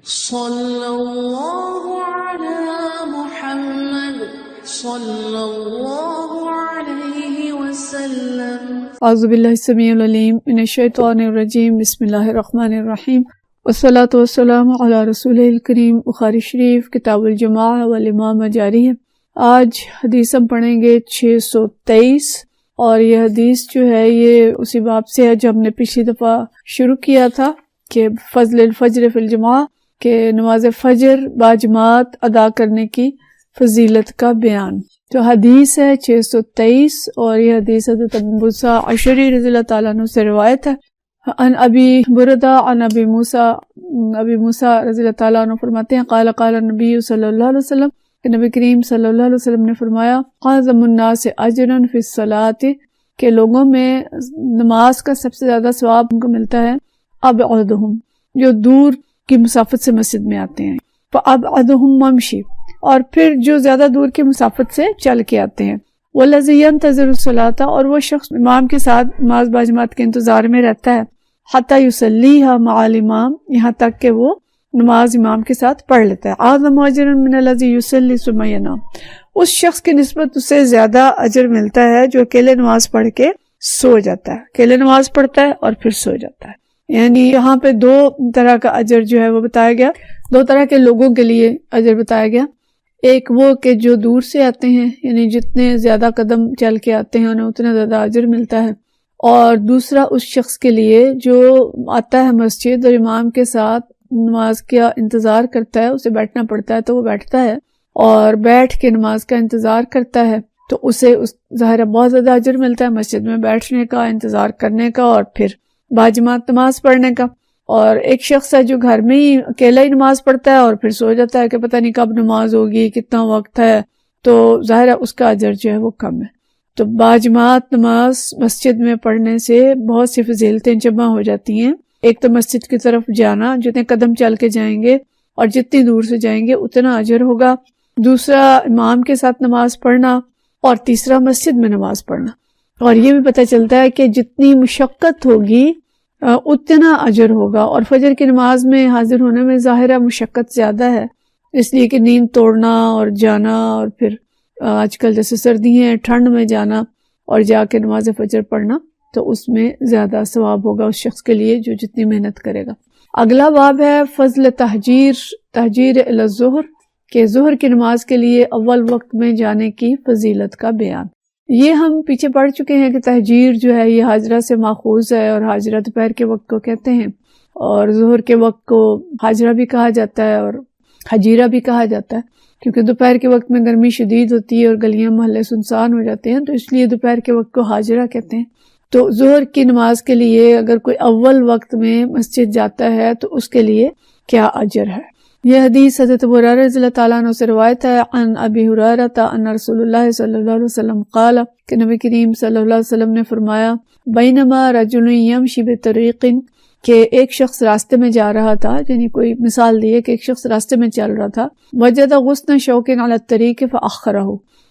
صلی اللہ علی محمد صلی اللہ علیہ وسلم۔ اعوذ باللہ السمیع العلیم من الشیطان الرجیم، بسم اللہ الرحمن الرحیم، والصلاة والسلام علی رسول الکریم۔ بخاری شریف کتاب الجماع والامام جاری ہے۔ آج حدیث ہم پڑھیں گے 623، اور یہ حدیث جو ہے یہ اسی باب سے ہے جو ہم نے پچھلی دفعہ شروع کیا تھا کہ فضل الفجر فی الجماع، کہ نماز فجر باجماعت ادا کرنے کی فضیلت کا بیان۔ جو حدیث ہے 623، اور یہ حدیث حضرت ابو موسیٰ اشعری رضی اللہ تعالیٰ عنہ سے روایت ہے۔ عن ابی بردہ عن ابی موسیٰ رضی اللہ تعالیٰ عنہ فرماتے ہیں قال النبی صلی اللہ علیہ وسلم، کہ نبی کریم صلی اللہ علیہ وسلم نے فرمایا اعظم الناس اجرا فی الصلاۃ، کہ لوگوں میں نماز کا سب سے زیادہ ثواب ان کو ملتا ہے ابعدہم، جو دور کی مسافت سے مسجد میں آتے ہیں، فابعدہم ممشی، اور پھر جو زیادہ دور کی مسافت سے چل کے آتے ہیں، والذی ینتظر الصلاۃ، اور وہ شخص امام کے ساتھ نماز باجماعت کے انتظار میں رہتا ہے، حتی یصلیھا مع الامام، یہاں تک کہ وہ نماز امام کے ساتھ پڑھ لیتا ہے۔ اعظم اجرا من الذی یصلی ثم ینام، اس شخص کی نسبت اسے زیادہ اجر ملتا ہے جو اکیلے نماز پڑھ کے سو جاتا ہے، اکیلے نماز پڑھتا ہے اور پھر سو جاتا ہے۔ یعنی یہاں پہ دو طرح کا اجر جو ہے وہ بتایا گیا، دو طرح کے لوگوں کے لیے اجر بتایا گیا۔ ایک وہ کہ جو دور سے آتے ہیں، یعنی جتنے زیادہ قدم چل کے آتے ہیں انہیں اتنا زیادہ اجر ملتا ہے، اور دوسرا اس شخص کے لیے جو آتا ہے مسجد اور امام کے ساتھ نماز کا انتظار کرتا ہے، اسے بیٹھنا پڑتا ہے تو وہ بیٹھتا ہے اور بیٹھ کے نماز کا انتظار کرتا ہے، تو اسے ظاہر بہت زیادہ اجر ملتا ہے مسجد میں بیٹھنے کا، انتظار کرنے کا، اور پھر باجماعت نماز پڑھنے کا۔ اور ایک شخص ہے جو گھر میں ہی اکیلا ہی نماز پڑھتا ہے اور پھر سو جاتا ہے کہ پتہ نہیں کب نماز ہوگی، کتنا وقت ہے، تو ظاہر ہے اس کا اجر جو ہے وہ کم ہے۔ تو باجماعت نماز مسجد میں پڑھنے سے بہت سی فضیلتیں جمع ہو جاتی ہیں۔ ایک تو مسجد کی طرف جانا، جتنے قدم چل کے جائیں گے اور جتنی دور سے جائیں گے اتنا اجر ہوگا، دوسرا امام کے ساتھ نماز پڑھنا، اور تیسرا مسجد میں نماز پڑھنا۔ اور یہ بھی پتہ چلتا ہے کہ جتنی مشقت ہوگی اتنا اجر ہوگا، اور فجر کی نماز میں حاضر ہونے میں ظاہرہ مشقت زیادہ ہے، اس لیے کہ نیند توڑنا اور جانا، اور پھر آج کل جیسے سردی ہیں ٹھنڈ میں جانا اور جا کے نماز فجر پڑھنا، تو اس میں زیادہ ثواب ہوگا اس شخص کے لیے جو جتنی محنت کرے گا۔ اگلا باب ہے فضل تہجیر الی الظہر، کہ ظہر کی نماز کے لیے اول وقت میں جانے کی فضیلت کا بیان۔ یہ ہم پیچھے پڑھ چکے ہیں کہ تہجیر جو ہے یہ حاجرہ سے ماخوذ ہے، اور حاجرہ دوپہر کے وقت کو کہتے ہیں، اور ظہر کے وقت کو حاجرہ بھی کہا جاتا ہے اور حجیرہ بھی کہا جاتا ہے، کیونکہ دوپہر کے وقت میں گرمی شدید ہوتی ہے اور گلیاں محلے سنسان ہو جاتے ہیں، تو اس لیے دوپہر کے وقت کو حاجرہ کہتے ہیں۔ تو ظہر کی نماز کے لیے اگر کوئی اول وقت میں مسجد جاتا ہے تو اس کے لیے کیا اجر ہے۔ یہ حدیث حضرت ابو ہریرہ رضی اللہ تعالیٰ عنہ سے روایت ہے۔ عن ابی ہریرہ ان رسول اللہ صلی اللہ علیہ وسلم قال، کہ نبی کریم صلی اللہ علیہ وسلم نے فرمایا بینما رجل یمشی بطریق، کہ ایک شخص راستے میں جا رہا تھا، یعنی کوئی مثال دی ہے کہ ایک شخص راستے میں چل رہا تھا، وجد غصن شوک علی الطریق فاخرہ،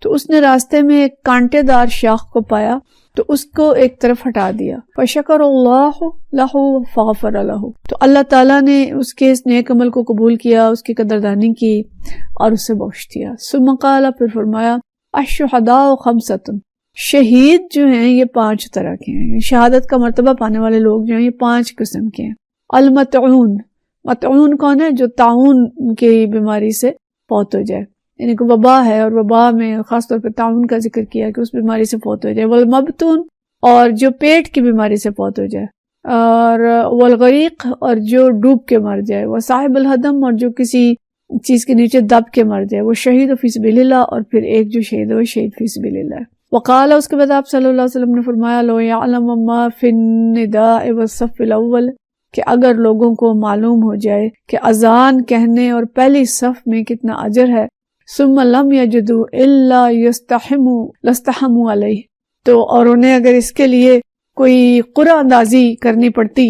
تو اس نے راستے میں ایک کانٹے دار شاخ کو پایا تو اس کو ایک طرف ہٹا دیا، فشکر اللہ لہ فغفر لہ، تو اللہ تعالیٰ نے اس کے اس نیک عمل کو قبول کیا، اس کی قدردانی کی اور اسے بخش دیا۔ ثم قال، پھر فرمایا الشہداء خمسۃ، شہید جو ہیں یہ 5 طرح کے ہیں، شہادت کا مرتبہ پانے والے لوگ جو ہیں یہ 5 قسم کے ہیں۔ المطعون، مطعون کون ہے؟ جو طاعون کی بیماری سے فوت ہو جائے، یعنی کہ وبا ہے اور وبا میں خاص طور پہ طاعون کا ذکر کیا کہ اس بیماری سے فوت ہو جائے۔ والمبتون، اور جو پیٹ کی بیماری سے فوت ہو جائے، اور والغریق، اور جو ڈوب کے مر جائے، وصاحب الہدم، اور جو کسی چیز کے نیچے دب کے مر جائے، وہ شہید فی سبیل اللہ، اور پھر ایک جو شہید ہے وہ شہید فی سبیل اللہ ہے۔ وقال، اس کے بعد آپ صلی اللہ علیہ وسلم نے فرمایا لو یعلم ما فی النداء والصف الاول، کہ اگر لوگوں کو معلوم ہو جائے کہ اذان کہنے اور پہلی صف میں کتنا اجر ہے، ثم لم یجدوا الا لاستحموا علیہ، تو اور انہیں اگر اس کے لیے کوئی قرعہ اندازی کرنی پڑتی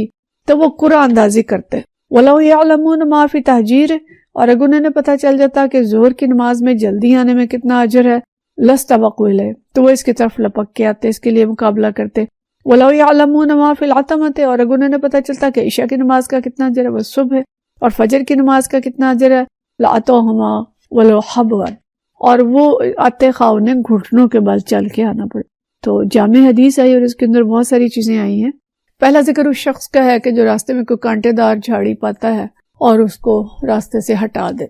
تو وہ قرعہ اندازی کرتے۔ ولو یعلمون ما فی تہجیر، اور اگر انہیں پتہ چل جاتا کہ ظہر کی نماز میں جلدی آنے میں کتنا اجر ہے، لاستبقوا الیہ، تو وہ اس کی طرف لپک کے آتے، اس کے لیے مقابلہ کرتے۔ وَلَوْ يَعْلَمُونَ مَا فِي الْعَتَمَةِ، اور اگر انہیں پتہ چلتا کہ عشاء کی نماز کا کتنا اجر ہے، وہ صبح اور فجر کی نماز کا کتنا اجر ہے؟ لَأَتَوْهُمَا وَلَوْ حَبْوًا، اور وہ آتے خواہ انہیں گھٹنوں کے بل چل کے آنا پڑے۔ تو جامع حدیث آئی اور اس کے اندر بہت ساری چیزیں آئی ہیں۔ پہلا ذکر اس شخص کا ہے کہ جو راستے میں کوئی کانٹے دار جھاڑی پاتا ہے اور اس کو راستے سے ہٹا دے۔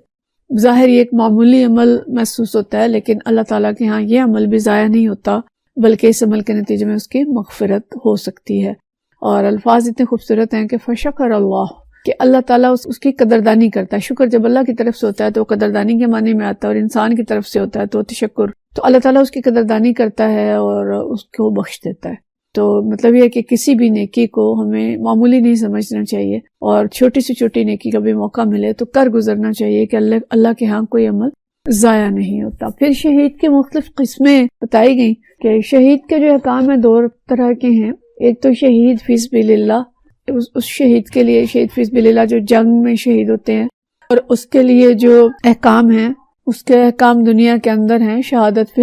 ظاہر یہ ایک معمولی عمل محسوس ہوتا ہے، لیکن اللہ تعالیٰ کے ہاں یہ عمل بھی ضائع نہیں ہوتا، بلکہ اس عمل کے نتیجے میں اس کی مغفرت ہو سکتی ہے۔ اور الفاظ اتنے خوبصورت ہیں کہ فشکر اللہ، کہ اللہ تعالیٰ اس کی قدردانی کرتا ہے۔ شکر جب اللہ کی طرف سے ہوتا ہے تو وہ قدردانی کے معنی میں آتا ہے، اور انسان کی طرف سے ہوتا ہے تو تشکر، تو اللہ تعالیٰ اس کی قدردانی کرتا ہے اور اس کو بخش دیتا ہے۔ تو مطلب یہ ہے کہ کسی بھی نیکی کو ہمیں معمولی نہیں سمجھنا چاہیے، اور چھوٹی سے چھوٹی نیکی کا بھی موقع ملے تو کر گزرنا چاہیے کہ اللہ کے ہاں کوئی عمل ضائع نہیں ہوتا۔ پھر شہید کی مختلف قسمیں بتائی گئیں کہ شہید کے جو احکام ہیں 2 طرح کے ہیں۔ ایک تو شہید فی سبیل اللہ، اس شہید کے لیے، شہید فی سبیل اللہ جو جنگ میں شہید ہوتے ہیں، اور اس کے لیے جو احکام ہیں، اس کے احکام دنیا کے اندر ہیں۔ شہادت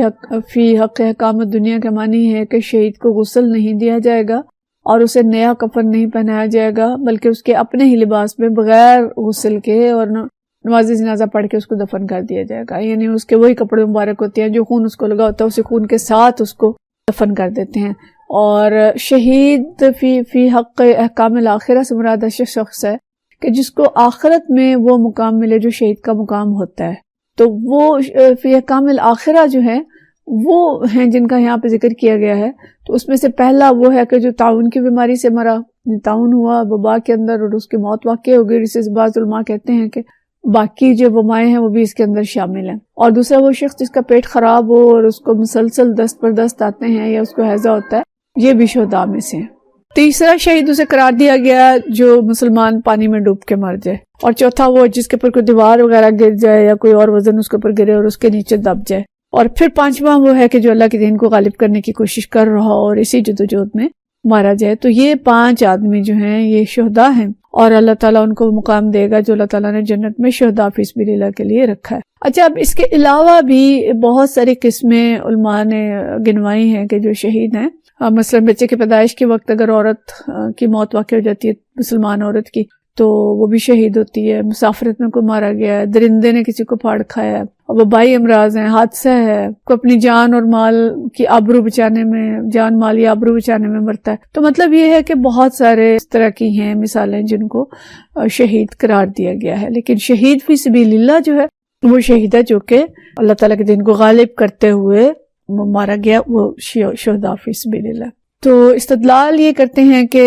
فی حق احکام دنیا کا معنی ہے کہ شہید کو غسل نہیں دیا جائے گا اور اسے نیا کفن نہیں پہنایا جائے گا، بلکہ اس کے اپنے ہی لباس میں بغیر غسل کے اور نماز جنازہ پڑھ کے اس کو دفن کر دیا جائے گا۔ یعنی اس کے وہی کپڑے مبارک ہوتے ہیں جو خون اس کو لگا ہوتا ہے، اسی خون کے ساتھ اس کو دفن کر دیتے ہیں۔ اور شہید فی حق احکام الآخرہ سے مراد ایسا شخص ہے کہ جس کو آخرت میں وہ مقام ملے جو شہید کا مقام ہوتا ہے۔ تو وہ فی احکام الآخرہ جو ہے وہ ہیں جن کا یہاں پہ ذکر کیا گیا ہے۔ تو اس میں سے پہلا وہ ہے کہ جو طاعون کی بیماری سے مرا، طاعون ہوا وبا کے اندر اور اس کی موت واقع ہو گئی، جسے بعض علماء کہتے ہیں کہ باقی جو وبائیں ہیں وہ بھی اس کے اندر شامل ہیں۔ اور دوسرا وہ شخص جس کا پیٹ خراب ہو اور اس کو مسلسل دست پر دست آتے ہیں یا اس کو ہیضہ ہوتا ہے، یہ بھی شہداء میں سے ہیں۔ تیسرا شہید اسے قرار دیا گیا جو مسلمان پانی میں ڈوب کے مر جائے، اور چوتھا وہ جس کے اوپر کوئی دیوار وغیرہ گر جائے یا کوئی اور وزن اس کے اوپر گرے اور اس کے نیچے دب جائے، اور پھر پانچواں وہ ہے کہ جو اللہ کے دین کو غالب کرنے کی کوشش کر رہا ہو اور اسی جدوجہد میں مارا جائے۔ تو یہ 5 آدمی جو ہیں یہ شہداء ہیں، اور اللہ تعالیٰ ان کو مقام دے گا جو اللہ تعالیٰ نے جنت میں شہداء فی سبیل اللہ کے لیے رکھا ہے۔ اچھا، اب اس کے علاوہ بھی بہت ساری قسمیں علماء نے گنوائی ہیں کہ جو شہید ہیں۔ مثلا بچے کی پیدائش کے وقت اگر عورت کی موت واقع ہو جاتی ہے، مسلمان عورت کی، تو وہ بھی شہید ہوتی ہے۔ مسافرت میں کوئی مارا گیا ہے، درندے نے کسی کو پھاڑ کھایا ہے، وبائی امراض ہیں، حادثہ ہے، کوئی اپنی جان اور مال کی آبرو بچانے میں، جان مال یا آبرو بچانے میں مرتا ہے۔ تو مطلب یہ ہے کہ بہت سارے اس طرح کی ہیں مثالیں جن کو شہید قرار دیا گیا ہے۔ لیکن شہید فی سبیل اللہ جو ہے وہ شہید ہے جو کہ اللہ تعالیٰ کے دین کو غالب کرتے ہوئے مارا گیا، وہ شہداء فی سبیل اللہ۔ تو استدلال یہ کرتے ہیں کہ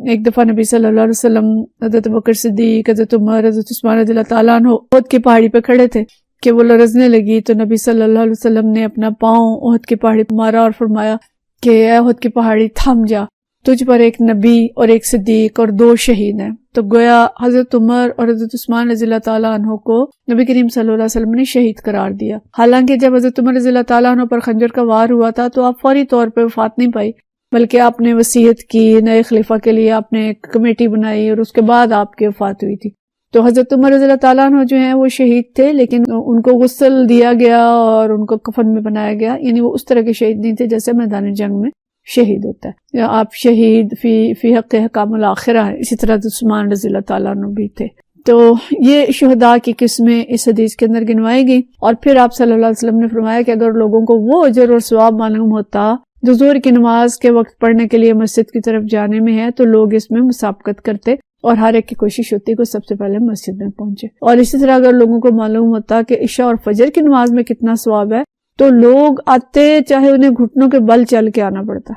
ایک دفعہ نبی صلی اللہ علیہ وسلم، حضرت بکر صدیق، حضرت عمر، حضرت عثمان رضی اللہ تعالیٰ عنہ احد کی پہاڑی پہ کھڑے تھے کہ وہ لرزنے لگی، تو نبی صلی اللہ علیہ وسلم نے اپنا پاؤں احد کی پہاڑی پہ مارا اور فرمایا کہ اے احد کی پہاڑی تھم جا، تجھ پر ایک نبی اور ایک صدیق اور 2 شہید ہیں۔ تو گویا حضرت عمر اور حضرت عثمان رضی اللہ تعالیٰ عنہ کو نبی کریم صلی اللہ علیہ وسلم نے شہید قرار دیا۔ حالانکہ جب حضرت عمر رضی اللہ تعالیٰ عنہ پر خنجر کا وار ہوا تھا تو آپ فوری طور پہ وفات نہیں پائی، بلکہ آپ نے وصیت کی، نئے خلیفہ کے لیے آپ نے ایک کمیٹی بنائی اور اس کے بعد آپ کی وفات ہوئی تھی۔ تو حضرت عمر رضی اللہ تعالیٰ عنہ جو ہیں وہ شہید تھے، لیکن ان کو غسل دیا گیا اور ان کو کفن میں بنایا گیا، یعنی وہ اس طرح کے شہید نہیں تھے جیسے میدان جنگ میں شہید ہوتا ہے۔ یا آپ شہید فی حق احکام الآخرہ ہیں، اسی طرح عثمان رضی اللہ تعالیٰ عنہ بھی تھے۔ تو یہ شہداء کی قسمیں اس حدیث کے اندر گنوائی گئی، اور پھر آپ صلی اللہ علیہ وسلم نے فرمایا کہ اگر لوگوں کو وہ اجر اور ثواب معلوم ہوتا جو ظہر کی نماز کے وقت پڑھنے کے لیے مسجد کی طرف جانے میں ہے تو لوگ اس میں مسابقت کرتے اور ہر ایک کی کوشش ہوتی کہ سب سے پہلے مسجد میں پہنچے۔ اور اسی طرح اگر لوگوں کو معلوم ہوتا کہ عشاء اور فجر کی نماز میں کتنا ثواب ہے تو لوگ آتے چاہے انہیں گھٹنوں کے بل چل کے آنا پڑتا۔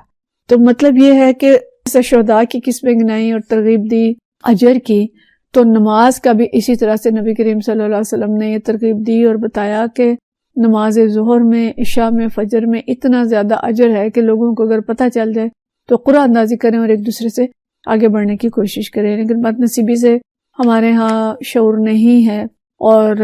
تو مطلب یہ ہے کہ شہداء کی قسمیں گنائی اور ترغیب دی اجر کی، تو نماز کا بھی اسی طرح سے نبی کریم صلی اللہ علیہ وسلم نے یہ ترغیب دی اور بتایا کہ نماز ظہر میں، عشاء میں، فجر میں اتنا زیادہ اجر ہے کہ لوگوں کو اگر پتہ چل جائے تو قرآن اندازی کریں اور ایک دوسرے سے آگے بڑھنے کی کوشش کریں۔ لیکن بد نصیبی سے ہمارے ہاں شعور نہیں ہے اور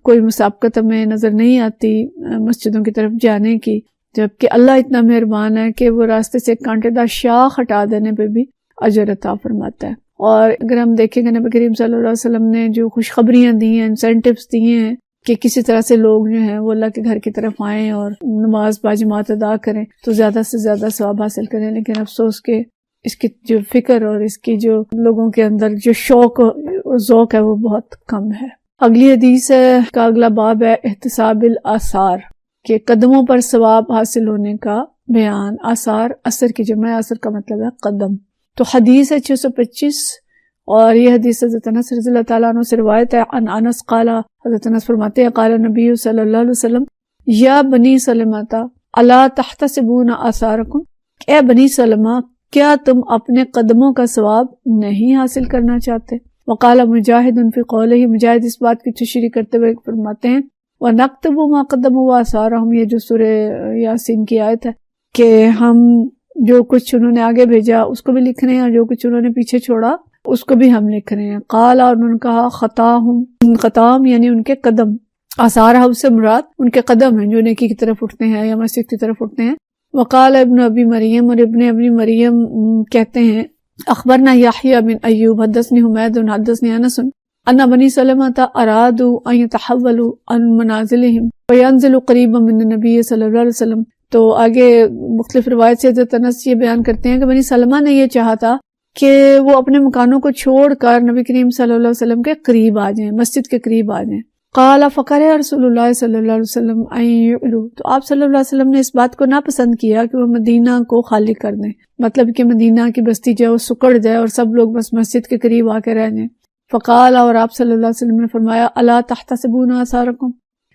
کوئی مسابقت ہمیں نظر نہیں آتی مسجدوں کی طرف جانے کی، جبکہ اللہ اتنا مہربان ہے کہ وہ راستے سے کانٹے دار شاخ ہٹا دینے پہ بھی اجر عطا فرماتا ہے۔ اور اگر ہم دیکھیں گے نبی کریم صلی اللہ علیہ وسلم نے جو خوشخبریاں دی ہیں، انسینٹیوز دیے ہیں کہ کسی طرح سے لوگ جو ہیں وہ اللہ کے گھر کی طرف آئیں اور نماز باجماعت ادا کریں تو زیادہ سے زیادہ ثواب حاصل کریں، لیکن افسوس کہ اس کی جو فکر اور اس کی جو لوگوں کے اندر جو شوق اور ذوق ہے وہ بہت کم ہے۔ اگلی حدیث کا اگلا باب ہے احتساب الآثار، کہ قدموں پر ثواب حاصل ہونے کا بیان۔ آثار اثر کی جمع، اثر کا مطلب ہے قدم۔ تو حدیث ہے 625، اور یہ حدیث حضرت انس رضی اللہ تعالیٰ عنہ سے روایت ہے۔ عن انس قال، حضرت انس فرماتے ہیں قال نبی صلی اللہ علیہ وسلم یا بنی سلمہ الا تحتسبون آثارکم، اے بنی سلمہ کیا تم اپنے قدموں کا ثواب نہیں حاصل کرنا چاہتے؟ وقال مجاہد فی قولہ، مجاہد اس بات کی تشریح کرتے ہوئے فرماتے ہیں وَنَكْتُبُ مَا قَدَّمُوا وَآثَارَهُمْ، یہ جو سورہ یاسین کی آیت ہے کہ ہم جو کچھ انہوں نے آگے بھیجا اس کو بھی لکھ رہے ہیں اور جو کچھ انہوں نے پیچھے چھوڑا اس کو بھی ہم لکھ رہے ہیں۔ قال، اور انہوں نے کہا خطاہم یعنی ان کے قدم، آثارہ سے مراد ان کے قدم ہیں جو نیکی کی طرف اٹھتے ہیں یا مسجد کی طرف اٹھتے ہیں۔ وقال ابن ابی مریم، اور ابن ابی مریم کہتے ہیں اخبرنا یحییٰ بن ایوب حدثنی حمید حدثنی انس ان بنی سلمۃ ارادوا ان يتحولوا عن منازلهم وينزلوا قریبا من النبی صلی اللہ علیہ وسلم۔ تو آگے مختلف روایت سے حضرت انس یہ بیان کرتے ہیں کہ بنی سلمہ نے یہ چاہا تھا کہ وہ اپنے مکانوں کو چھوڑ کر نبی کریم صلی اللہ علیہ وسلم کے قریب آ جائیں، مسجد کے قریب آ جائیں۔ قال فقرہ رسول اللہ صلی اللہ علیہ وسلم ان يعلوا، تو آپ صلی اللہ علیہ وسلم نے اس بات کو ناپسند کیا کہ وہ مدینہ کو خالی کر دیں، مطلب کہ مدینہ کی بستی جو ہے وہ سکڑ جائے اور سب لوگ بس مسجد کے قریب آ کے رہ جائیں۔ فقال، اور آپ صلی اللہ علیہ وسلم نے فرمایا الا تحتسبون آثارکم،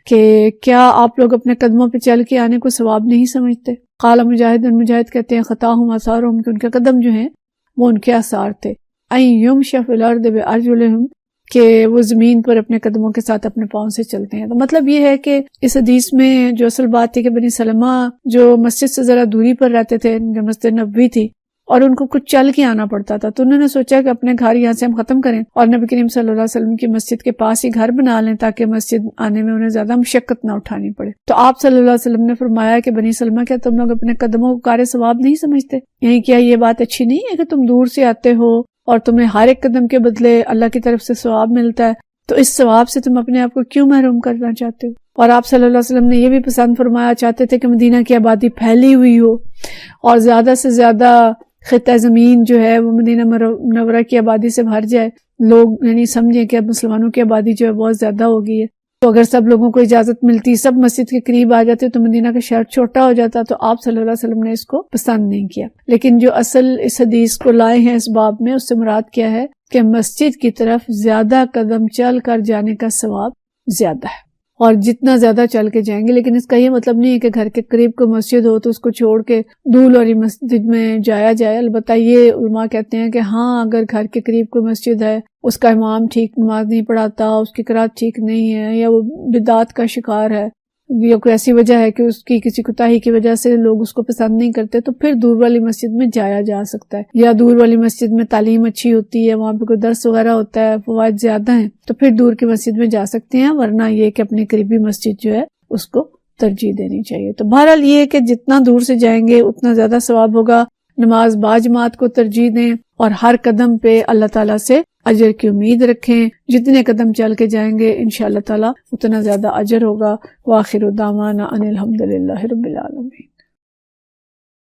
کہ کیا آپ لوگ اپنے قدموں پہ چل کے آنے کو ثواب نہیں سمجھتے؟ قال مجاہد، مجاہد کہتے ہیں خطاہم آثارہم، کہ ان کے قدم جو ہیں وہ ان کے آثار تھے۔ ان یمشی فی الارض بارجلہم، کہ وہ زمین پر اپنے قدموں کے ساتھ اپنے پاؤں سے چلتے ہیں۔ تو مطلب یہ ہے کہ اس حدیث میں جو اصل بات تھی کہ بنی سلمہ جو مسجد سے ذرا دوری پر رہتے تھے، جو مسجد نبوی تھی، اور ان کو کچھ چل کے آنا پڑتا تھا، تو انہوں نے سوچا کہ اپنے گھر یہاں سے ہم ختم کریں اور نبی کریم صلی اللہ علیہ وسلم کی مسجد کے پاس ہی گھر بنا لیں تاکہ مسجد آنے میں انہیں زیادہ مشقت نہ اٹھانی پڑے۔ تو آپ صلی اللہ علیہ وسلم نے فرمایا کہ بنی سلمہ کیا تم لوگ اپنے قدموں کو کار ثواب نہیں سمجھتے؟ یعنی کیا یہ بات اچھی نہیں ہے کہ تم دور سے آتے ہو اور تمہیں ہر ایک قدم کے بدلے اللہ کی طرف سے ثواب ملتا ہے، تو اس ثواب سے تم اپنے آپ کو کیوں محروم کرنا چاہتے ہو؟ اور آپ صلی اللہ علیہ وسلم نے یہ بھی پسند فرمایا چاہتے تھے کہ مدینہ کی آبادی پھیلی ہوئی ہو اور زیادہ سے زیادہ خطہ زمین جو ہے وہ مدینہ منورہ کی آبادی سے بھر جائے، لوگ یعنی سمجھیں کہ اب مسلمانوں کی آبادی جو ہے بہت زیادہ ہو گئی ہے، تو اگر سب لوگوں کو اجازت ملتی، سب مسجد کے قریب آ جاتے تو مدینہ کا شہر چھوٹا ہو جاتا۔ تو آپ صلی اللہ علیہ وسلم نے اس کو پسند نہیں کیا۔ لیکن جو اصل اس حدیث کو لائے ہیں اس باب میں، اس سے مراد کیا ہے کہ مسجد کی طرف زیادہ قدم چل کر جانے کا ثواب زیادہ ہے، اور جتنا زیادہ چل کے جائیں گے۔ لیکن اس کا یہ مطلب نہیں ہے کہ گھر کے قریب کو مسجد ہو تو اس کو چھوڑ کے دور والی مسجد میں جایا جائے۔ البتہ یہ علماء کہتے ہیں کہ ہاں اگر گھر کے قریب کوئی مسجد ہے، اس کا امام ٹھیک نماز نہیں پڑھاتا، اس کی قرات ٹھیک نہیں ہے، یا وہ بدعات کا شکار ہے، یا کوئی ایسی وجہ ہے کہ اس کی کسی کوتاہی کی وجہ سے لوگ اس کو پسند نہیں کرتے، تو پھر دور والی مسجد میں جایا جا سکتا ہے۔ یا دور والی مسجد میں تعلیم اچھی ہوتی ہے، وہاں پہ کوئی درس وغیرہ ہوتا ہے، فوائد زیادہ ہیں، تو پھر دور کی مسجد میں جا سکتے ہیں، ورنہ یہ کہ اپنی قریبی مسجد جو ہے اس کو ترجیح دینی چاہیے۔ تو بہرحال یہ کہ جتنا دور سے جائیں گے اتنا زیادہ ثواب ہوگا۔ نماز باجماعت کو ترجیح دیں اور ہر قدم پہ اللہ تعالیٰ سے اجر کی امید رکھیں۔ جتنے قدم چل کے جائیں گے انشاءاللہ تعالیٰ اتنا زیادہ اجر ہوگا۔ وآخر دعوانا ان الحمدللہ رب العالمین۔